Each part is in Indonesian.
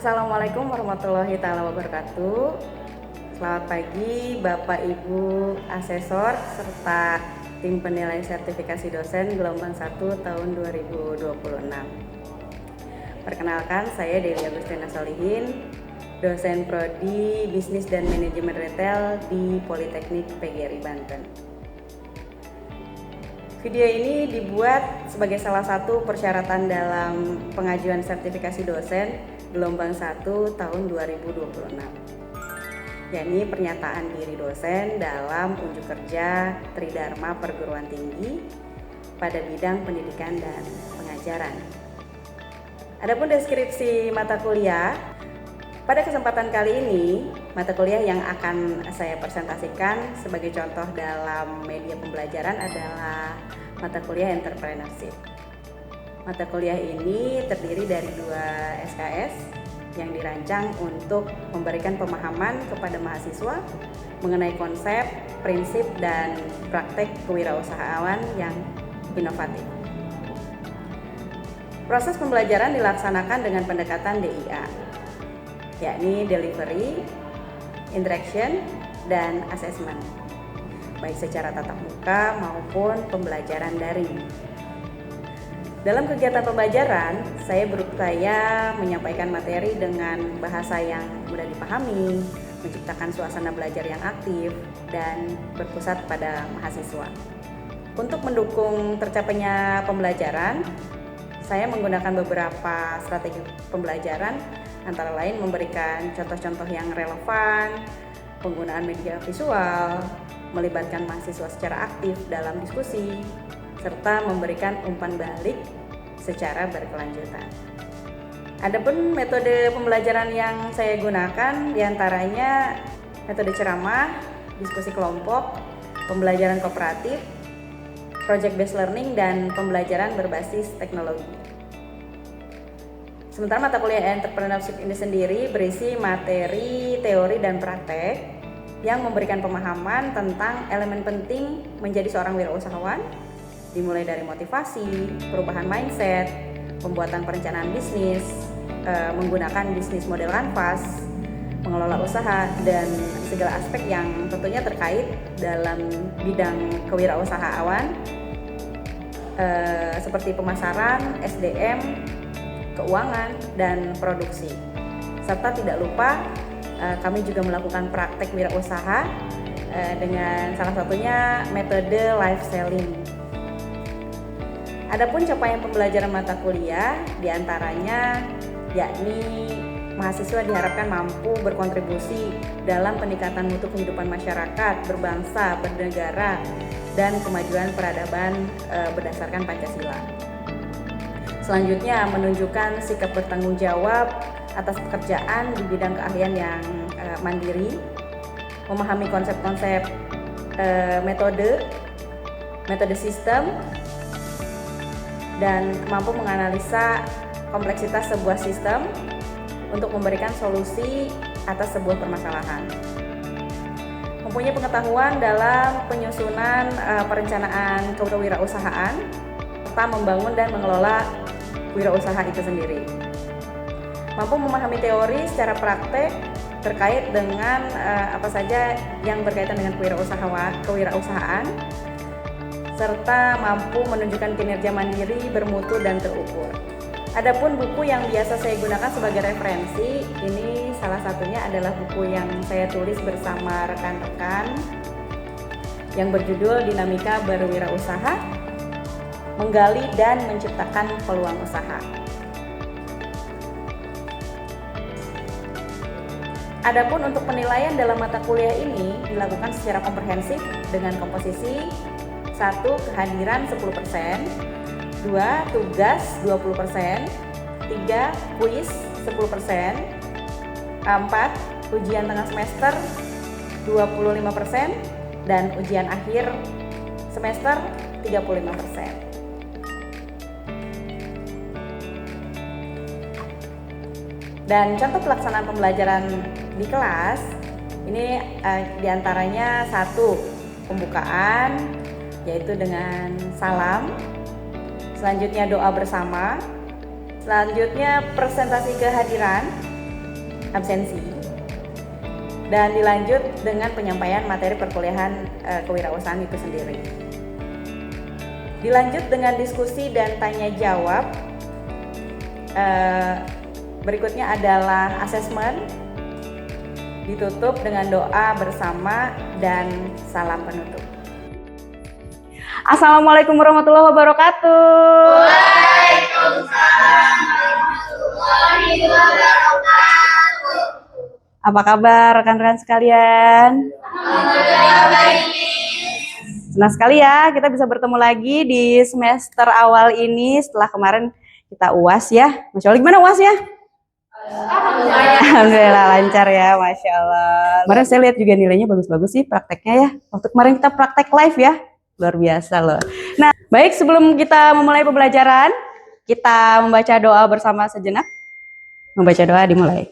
Assalamualaikum warahmatullahi wabarakatuh. Selamat pagi Bapak Ibu asesor serta tim penilai sertifikasi dosen gelombang 1 tahun 2026. Perkenalkan, saya Dewi Agustina Solihin, dosen prodi Bisnis dan Manajemen Retail di Politeknik PGRI Banten. Video ini dibuat sebagai salah satu persyaratan dalam pengajuan sertifikasi dosen gelombang 1 tahun 2026, yakni pernyataan diri dosen dalam unjuk kerja Tridharma Perguruan Tinggi pada bidang pendidikan dan pengajaran. Adapun deskripsi mata kuliah, pada kesempatan kali ini mata kuliah yang akan saya presentasikan sebagai contoh dalam media pembelajaran adalah mata kuliah Entrepreneurship. Mata kuliah ini terdiri dari 2 SKS yang dirancang untuk memberikan pemahaman kepada mahasiswa mengenai konsep, prinsip, dan praktek kewirausahaan yang inovatif. Proses pembelajaran dilaksanakan dengan pendekatan DIA, yakni Delivery, Interaction, dan Assessment, baik secara tatap muka maupun pembelajaran daring. Dalam kegiatan pembelajaran, saya berupaya menyampaikan materi dengan bahasa yang mudah dipahami, menciptakan suasana belajar yang aktif, dan berpusat pada mahasiswa. Untuk mendukung tercapainya pembelajaran, saya menggunakan beberapa strategi pembelajaran, antara lain memberikan contoh-contoh yang relevan, penggunaan media visual, melibatkan mahasiswa secara aktif dalam diskusi, serta memberikan umpan balik secara berkelanjutan. Adapun metode pembelajaran yang saya gunakan diantaranya metode ceramah, diskusi kelompok, pembelajaran kooperatif, project based learning, dan pembelajaran berbasis teknologi. Sementara mata kuliah Entrepreneurship ini sendiri berisi materi, teori, dan praktek yang memberikan pemahaman tentang elemen penting menjadi seorang wirausahawan, dimulai dari motivasi, perubahan mindset, pembuatan perencanaan bisnis, menggunakan bisnis model kanvas, mengelola usaha, dan segala aspek yang tentunya terkait dalam bidang kewirausahaan, seperti pemasaran, SDM, keuangan, dan produksi. Serta tidak lupa kami juga melakukan praktek wirausaha dengan salah satunya metode live selling. Adapun capaian pembelajaran mata kuliah diantaranya yakni mahasiswa diharapkan mampu berkontribusi dalam peningkatan mutu kehidupan masyarakat, berbangsa, bernegara, dan kemajuan peradaban berdasarkan Pancasila. Selanjutnya, menunjukkan sikap bertanggung jawab atas pekerjaan di bidang keahlian yang mandiri, memahami konsep-konsep metode sistem, dan mampu menganalisa kompleksitas sebuah sistem untuk memberikan solusi atas sebuah permasalahan. Mempunyai pengetahuan dalam penyusunan perencanaan kewirausahaan serta membangun dan mengelola wirausaha itu sendiri. Mampu memahami teori secara praktek terkait dengan apa saja yang berkaitan dengan kewirausahaan, serta mampu menunjukkan kinerja mandiri, bermutu, dan terukur. Adapun buku yang biasa saya gunakan sebagai referensi, ini salah satunya adalah buku yang saya tulis bersama rekan-rekan yang berjudul Dinamika Berwirausaha, Menggali dan Menciptakan Peluang Usaha. Adapun untuk penilaian dalam mata kuliah ini dilakukan secara komprehensif dengan komposisi 1. Kehadiran 10%, 2. Tugas 20%, 3. Kuis 10%, 4. Ujian tengah semester 25%, dan ujian akhir semester 35%. Dan contoh pelaksanaan pembelajaran di kelas ini diantaranya 1. Pembukaan, yaitu dengan salam, selanjutnya doa bersama, selanjutnya presentasi kehadiran, absensi. Dan dilanjut dengan penyampaian materi perkuliahan kewirausahaan itu sendiri. Dilanjut dengan diskusi dan tanya jawab. Berikutnya adalah asesmen. Ditutup dengan doa bersama dan salam penutup. Assalamualaikum warahmatullahi wabarakatuh. Waalaikumsalam warahmatullahi wabarakatuh. Apa kabar rekan-rekan sekalian? Alhamdulillah baik. Senang sekali ya kita bisa bertemu lagi di semester awal ini setelah kemarin kita UAS ya. Masya Allah, gimana UAS ya? Alhamdulillah lancar ya, Masya Allah. Kemarin saya lihat juga nilainya bagus-bagus sih prakteknya ya. Waktu kemarin kita praktek live ya, luar biasa loh. Nah, baik sebelum kita memulai pembelajaran, kita membaca doa bersama sejenak. Membaca doa dimulai.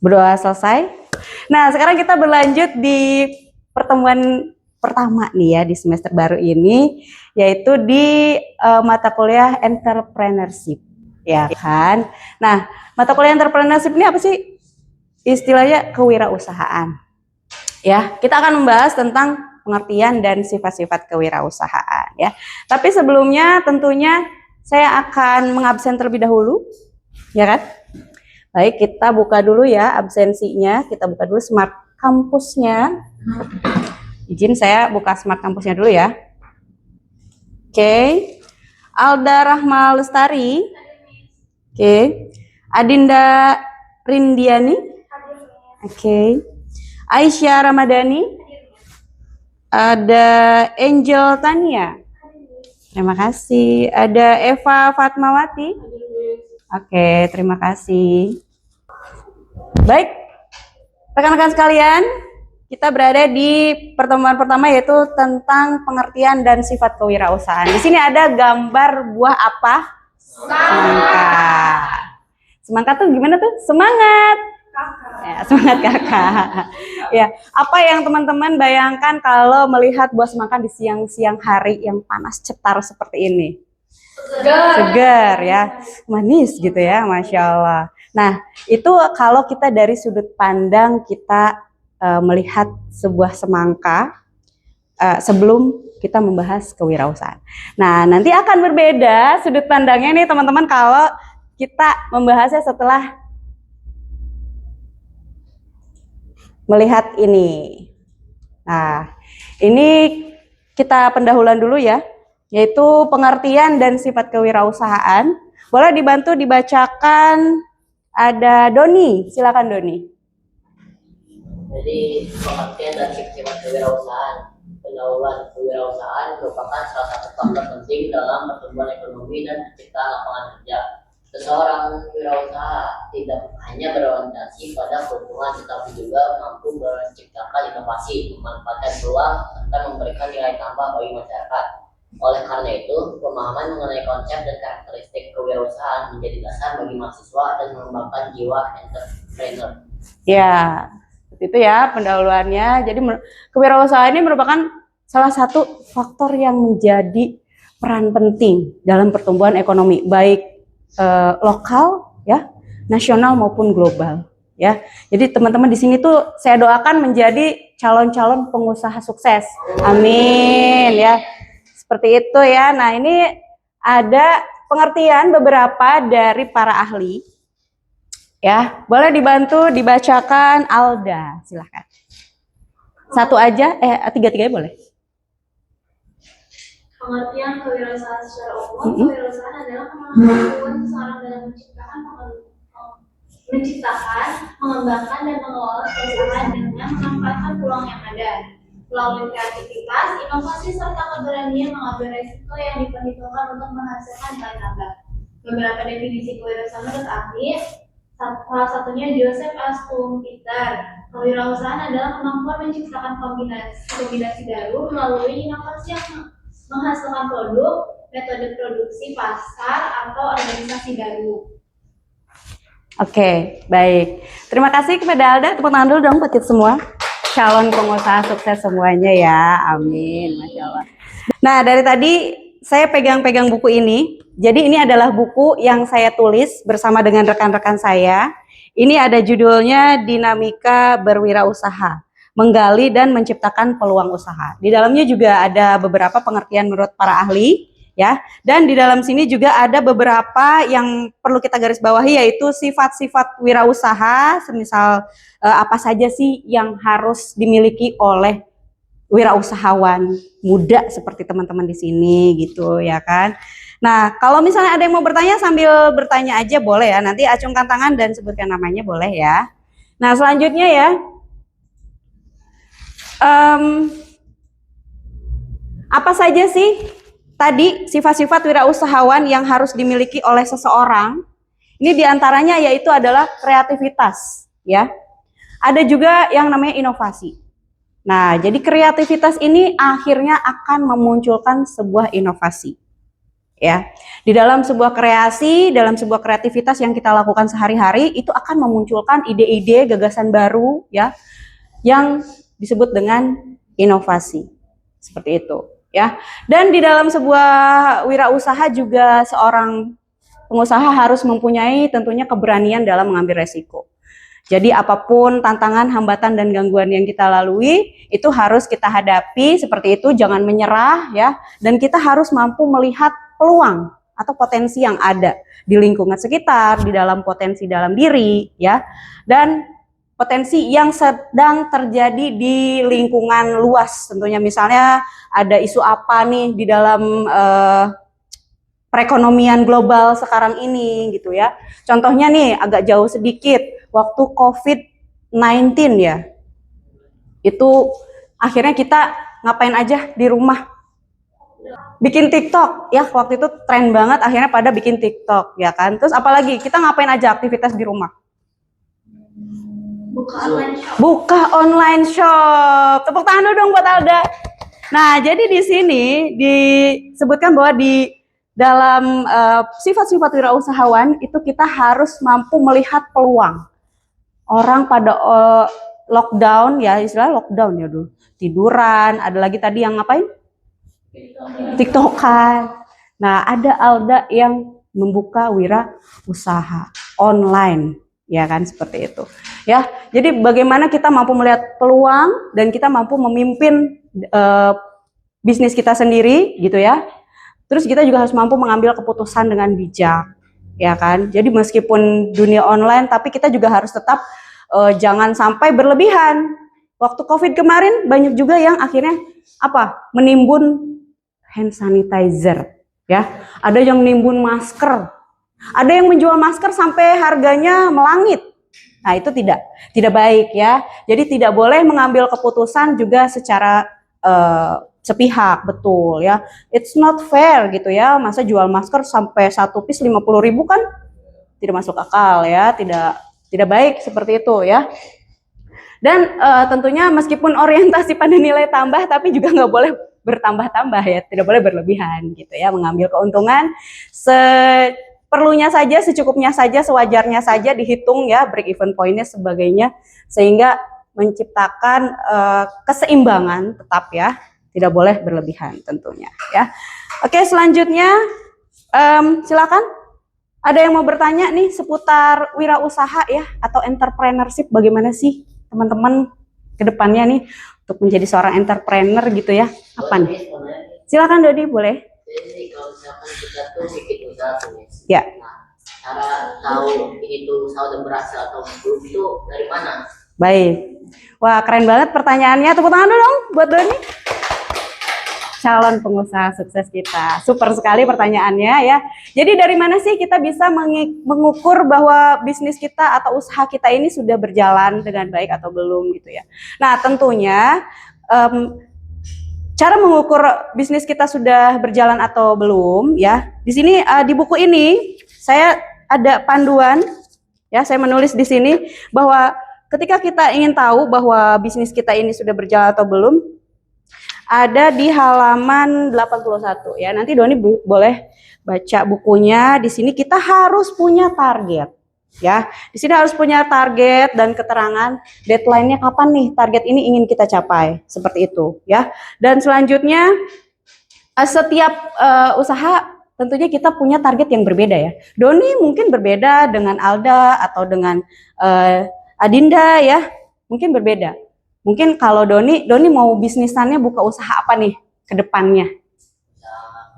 Berdoa selesai. Nah, sekarang kita berlanjut di pertemuan pertama nih ya di semester baru ini, yaitu di mata kuliah entrepreneurship, ya kan? Nah, mata kuliah entrepreneurship ini apa sih? Istilahnya kewirausahaan. Ya, kita akan membahas tentang pengertian dan sifat-sifat kewirausahaan ya. Tapi sebelumnya tentunya saya akan mengabsen terlebih dahulu, ya kan? Baik, kita buka dulu ya absensinya. Kita buka dulu Smart Campusnya. Izin saya buka Smart Campusnya dulu ya. Oke. Alda Rahma Lestari. Oke. Adinda Rindiani. Oke. Aisyah Ramadhani. Ada Angel Tania. Terima kasih. Ada Eva Fatmawati. Oke, terima kasih. Baik, rekan-rekan sekalian, kita berada di pertemuan pertama yaitu tentang pengertian dan sifat kewirausahaan. Di sini ada gambar buah apa? Semangka. Semangka tuh gimana tuh? Semangat. Ya, semangat kakak. Ya, apa yang teman-teman bayangkan kalau melihat buah semangka di siang-siang hari yang panas cetar seperti ini? Segar ya, manis gitu ya, Masya Allah. Nah, itu kalau kita dari sudut pandang kita melihat sebuah semangka sebelum kita membahas kewirausahaan. Nah, nanti akan berbeda sudut pandangnya nih teman-teman kalau kita membahasnya setelah melihat ini. Nah, ini kita pendahuluan dulu ya, yaitu pengertian dan sifat kewirausahaan. Boleh dibantu dibacakan, ada Doni, silakan Doni. Jadi pengertian dan sifat kewirausahaan. Pendahuluan kewirausahaan merupakan salah satu faktor penting dalam pertumbuhan ekonomi dan penciptaan lapangan kerja. Seseorang wirausaha tidak hanya berorientasi pada keuntungan tetapi juga mampu menciptakan inovasi, memanfaatkan peluang, serta memberikan nilai tambah bagi masyarakat. Oleh karena itu, pemahaman mengenai konsep dan karakteristik kewirausahaan menjadi dasar bagi mahasiswa dan mengembangkan jiwa entrepreneur. Ya, itu ya pendahuluannya. Jadi kewirausahaan ini merupakan salah satu faktor yang menjadi peran penting dalam pertumbuhan ekonomi, baik lokal, ya, nasional maupun global. Ya, jadi teman-teman di sini tuh saya doakan menjadi calon-calon pengusaha sukses. Amin ya. Seperti itu ya. Nah, ini ada pengertian beberapa dari para ahli. Ya, boleh dibantu dibacakan Alda, silahkan. Satu aja, tiga-tiganya boleh. Pengertian kewirausahaan secara umum, kewirausahaan adalah kemampuan seseorang dalam menciptakan, mengembangkan, dan mengelola perusahaan dengan memanfaatkan peluang yang ada. Melalui kreativitas, inovasi, serta keberanian mengambil resiko yang diperhitungkan untuk menghasilkan nilai tambah. Beberapa definisi kewirausahaan menurut ahli, salah satunya Joseph Aston Peter. Kewirausahaan adalah kemampuan menciptakan kombinasi baru melalui inovasi yang menghasilkan produk, metode produksi, pasar, atau organisasi baru. Oke, baik. Terima kasih kepada Alda. Tepuk tangan dulu dong buat kita semua. Calon pengusaha sukses semuanya ya. Amin. Masya Allah. Nah, dari tadi saya pegang-pegang buku ini. Jadi ini adalah buku yang saya tulis bersama dengan rekan-rekan saya. Ini ada judulnya Dinamika Berwirausaha, Menggali dan Menciptakan Peluang Usaha. Di dalamnya juga ada beberapa pengertian menurut para ahli, ya. Dan di dalam sini juga ada beberapa yang perlu kita garis bawahi, yaitu sifat-sifat wirausaha, semisal apa saja sih yang harus dimiliki oleh wirausahawan muda seperti teman-teman di sini gitu ya kan. Nah, kalau misalnya ada yang mau bertanya sambil bertanya aja boleh ya. Nanti acungkan tangan dan sebutkan namanya boleh ya. Nah, selanjutnya ya. Apa saja sih tadi sifat-sifat wirausahawan yang harus dimiliki oleh seseorang? Ini diantaranya yaitu adalah kreativitas ya. Ada juga yang namanya inovasi. Nah, jadi kreativitas ini akhirnya akan memunculkan sebuah inovasi. Ya. Di dalam sebuah kreasi, dalam sebuah kreativitas yang kita lakukan sehari-hari itu akan memunculkan ide-ide, gagasan baru ya yang disebut dengan inovasi. Seperti itu, ya. Dan di dalam sebuah wirausaha juga seorang pengusaha harus mempunyai tentunya keberanian dalam mengambil resiko. Jadi apapun tantangan, hambatan, dan gangguan yang kita lalui, itu harus kita hadapi seperti itu, jangan menyerah ya. Dan kita harus mampu melihat peluang atau potensi yang ada di lingkungan sekitar, di dalam potensi dalam diri ya. Dan potensi yang sedang terjadi di lingkungan luas tentunya, misalnya ada isu apa nih di dalam perekonomian global sekarang ini gitu ya. Contohnya nih agak jauh sedikit, waktu COVID-19 ya, itu akhirnya kita ngapain aja di rumah? Bikin TikTok ya, waktu itu tren banget, akhirnya pada bikin TikTok ya kan. Terus apalagi kita ngapain aja aktivitas di rumah? Buka online shop. Tepuk tangan dulu dong buat Alda. Nah, jadi di sini disebutkan bahwa di dalam sifat-sifat wirausahawan itu kita harus mampu melihat peluang. Orang pada lockdown ya, istilah lockdown ya dulu. Tiduran, ada lagi tadi yang ngapain? TikTokan. Nah, ada Alda yang membuka wirausaha online, ya kan, seperti itu. Ya, jadi bagaimana kita mampu melihat peluang dan kita mampu memimpin bisnis kita sendiri, gitu ya. Terus kita juga harus mampu mengambil keputusan dengan bijak, ya kan. Jadi meskipun dunia online, tapi kita juga harus tetap jangan sampai berlebihan. Waktu COVID kemarin banyak juga yang akhirnya menimbun hand sanitizer, ya. Ada yang menimbun masker, ada yang menjual masker sampai harganya melangit. Nah, itu tidak baik ya. Jadi tidak boleh mengambil keputusan juga secara sepihak, betul ya. It's not fair gitu ya. Masa jual masker sampai 1 piece 50.000 kan tidak masuk akal ya, tidak baik seperti itu ya. Dan tentunya meskipun orientasi pada nilai tambah, tapi juga nggak boleh bertambah-tambah ya, tidak boleh berlebihan gitu ya, mengambil keuntungan seperlunya saja, secukupnya saja, sewajarnya saja, dihitung ya break even point-nya sebagainya, sehingga menciptakan keseimbangan tetap ya, tidak boleh berlebihan tentunya ya. Oke, selanjutnya silakan ada yang mau bertanya nih seputar wirausaha ya atau entrepreneurship, bagaimana sih teman-teman ke depannya nih untuk menjadi seorang entrepreneur gitu ya. Apa nih? Silakan Dodi, boleh. Jadi kalau misalkan kita tuh bikin usaha tuh ya. Nah, cara tahu ini tuh usaha udah berhasil atau belum itu dari mana? Baik. Wah, keren banget pertanyaannya. Tepuk tangan dulu dong buat Doni. Calon pengusaha sukses kita. Super sekali pertanyaannya ya. Jadi dari mana sih kita bisa mengukur bahwa bisnis kita atau usaha kita ini sudah berjalan dengan baik atau belum gitu ya. Nah, tentunya cara mengukur bisnis kita sudah berjalan atau belum ya. Di sini di buku ini saya ada panduan ya, saya menulis di sini bahwa ketika kita ingin tahu bahwa bisnis kita ini sudah berjalan atau belum, ada di halaman 81 ya. Nanti Doni boleh baca bukunya. Di sini kita harus punya target ya. Di sini harus punya target dan keterangan deadline-nya kapan nih target ini ingin kita capai, seperti itu ya. Dan selanjutnya Setiap usaha tentunya kita punya target yang berbeda ya. Doni mungkin berbeda dengan Alda atau dengan Adinda ya, mungkin berbeda. Mungkin kalau Doni mau bisnisannya buka usaha apa nih ke depannya?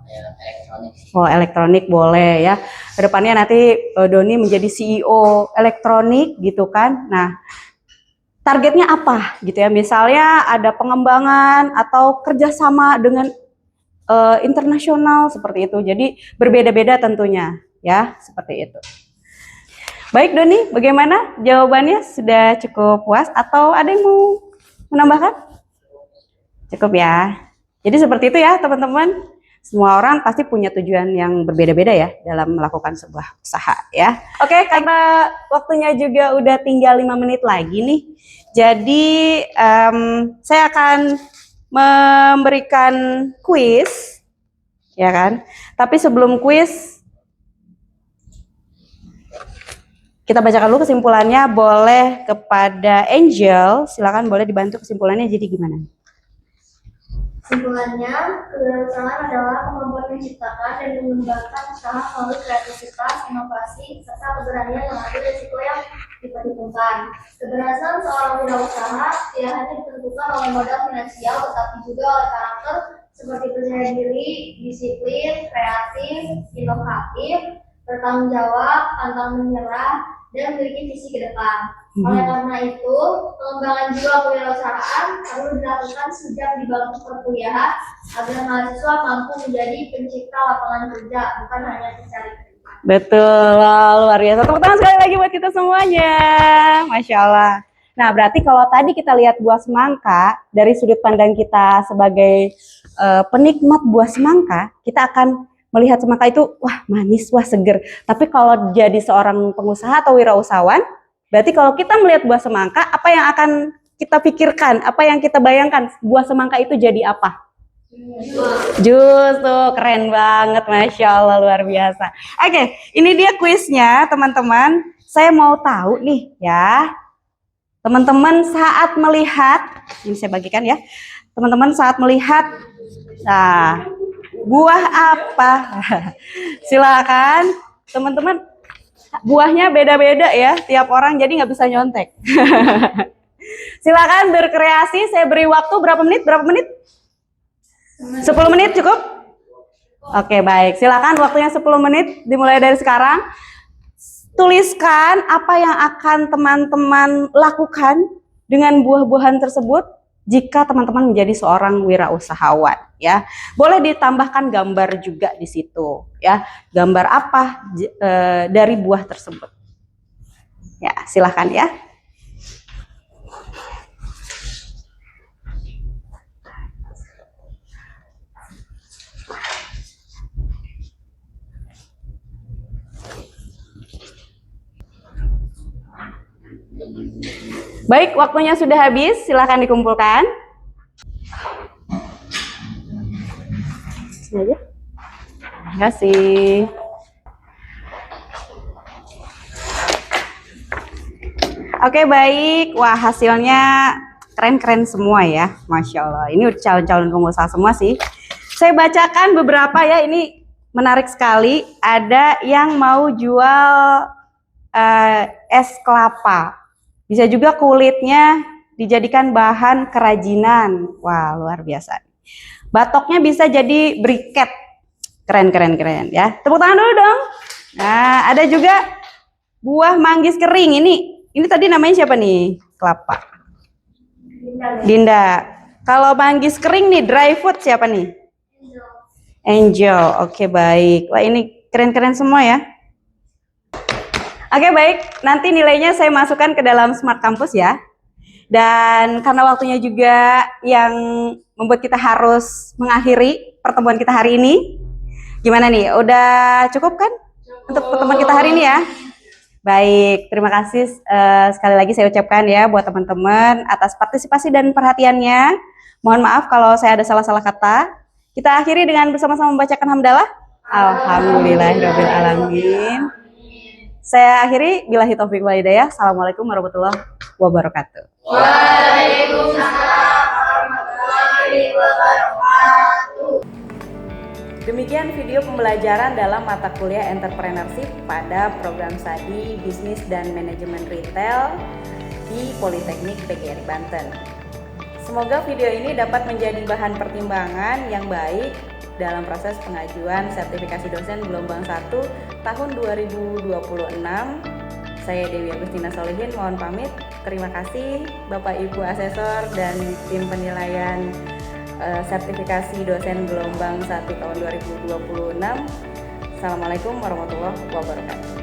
Elektronik. Oh, elektronik boleh ya. Kedepannya nanti Doni menjadi CEO elektronik gitu kan. Nah, targetnya apa gitu ya? Misalnya ada pengembangan atau kerjasama dengan internasional seperti itu. Jadi berbeda-beda tentunya ya, seperti itu. Baik Doni, bagaimana jawabannya? Sudah cukup puas atau ada yang mau menambahkan? Cukup ya. Jadi seperti itu ya teman-teman. Semua orang pasti punya tujuan yang berbeda-beda ya dalam melakukan sebuah usaha ya. Oke, karena waktunya juga udah tinggal 5 menit lagi nih. Jadi saya akan memberikan kuis, ya kan? Tapi sebelum kuis, kita bacakan dulu kesimpulannya. Boleh kepada Angel, silakan boleh dibantu kesimpulannya. Jadi gimana? Kesimpulannya, kewirausahaan adalah kemampuan menciptakan dan mengembangkan usaha melalui kreativitas, inovasi, serta keberanian mengambil risiko yang diperhitungkan. Keberhasilan seorang wirausaha tidak hanya ditentukan oleh modal finansial, tetapi juga oleh karakter seperti percaya diri, disiplin, kreatif, inovatif, bertanggung jawab, pantang menyerah, dan memiliki visi ke depan. Oleh karena itu, pengembangan jiwa kewirausahaan perlu dilakukan sejak di bangku perkuliahan agar mahasiswa mampu menjadi pencipta lapangan kerja, bukan hanya pencari kerja. Betul, luar biasa. Tepuk tangan sekali lagi buat kita semuanya. Masya Allah. Nah, berarti kalau tadi kita lihat buah semangka, dari sudut pandang kita sebagai penikmat buah semangka, kita akan melihat semangka itu, wah manis, wah seger. Tapi kalau jadi seorang pengusaha atau wirausahawan, berarti kalau kita melihat buah semangka, apa yang akan kita pikirkan, apa yang kita bayangkan, buah semangka itu jadi apa? Jus tuh, keren banget, Masya Allah, luar biasa. Oke, ini dia kuisnya teman-teman. Saya mau tahu nih ya, teman-teman saat melihat, ini saya bagikan ya, teman-teman saat melihat, nah, buah apa? Silakan, teman-teman. Buahnya beda-beda ya, tiap orang, jadi nggak bisa nyontek. Silakan berkreasi, saya beri waktu berapa menit? 10 menit cukup? Oke, baik. Silakan waktunya 10 menit, dimulai dari sekarang. Tuliskan apa yang akan teman-teman lakukan dengan buah-buahan tersebut jika teman-teman menjadi seorang wirausahawan ya. Boleh ditambahkan gambar juga di situ ya. Gambar apa dari buah tersebut. Ya, silahkan ya. Baik, waktunya sudah habis, silahkan dikumpulkan. Sini aja. Terima kasih. Oke, baik. Wah, hasilnya keren-keren semua ya. Masya Allah. Ini udah calon-calon pengusaha semua sih. Saya bacakan beberapa ya, ini menarik sekali. Ada yang mau jual es kelapa. Bisa juga kulitnya dijadikan bahan kerajinan. Wah, luar biasa. Batoknya bisa jadi briket. Keren ya. Tepuk tangan dulu dong. Nah, ada juga buah manggis kering. Ini tadi namanya siapa nih? Kelapa. Dinda. Kalau manggis kering nih, dry food siapa nih? Angel. Oke, baik. Wah, ini keren-keren semua ya. Oke, baik, nanti nilainya saya masukkan ke dalam Smart Campus ya. Dan karena waktunya juga yang membuat kita harus mengakhiri pertemuan kita hari ini. Gimana nih, udah cukup kan untuk pertemuan kita hari ini ya? Baik, terima kasih sekali lagi saya ucapkan ya buat teman-teman atas partisipasi dan perhatiannya. Mohon maaf kalau saya ada salah-salah kata. Kita akhiri dengan bersama-sama membacakan hamdalah. Alhamdulillahirabbil alamin. Saya akhiri, billahi taufiq wal hidayah. Assalamualaikum warahmatullahi wabarakatuh. Waalaikumsalam warahmatullahi wabarakatuh. Demikian video pembelajaran dalam mata kuliah Entrepreneurship pada program studi Bisnis dan Manajemen Retail di Politeknik PGRI Banten. Semoga video ini dapat menjadi bahan pertimbangan yang baik dalam proses pengajuan sertifikasi dosen gelombang 1 tahun 2026. Saya Dewi Agustina Solihin, mohon pamit. Terima kasih Bapak Ibu Asesor dan tim penilaian sertifikasi dosen gelombang 1 tahun 2026. Assalamualaikum warahmatullahi wabarakatuh.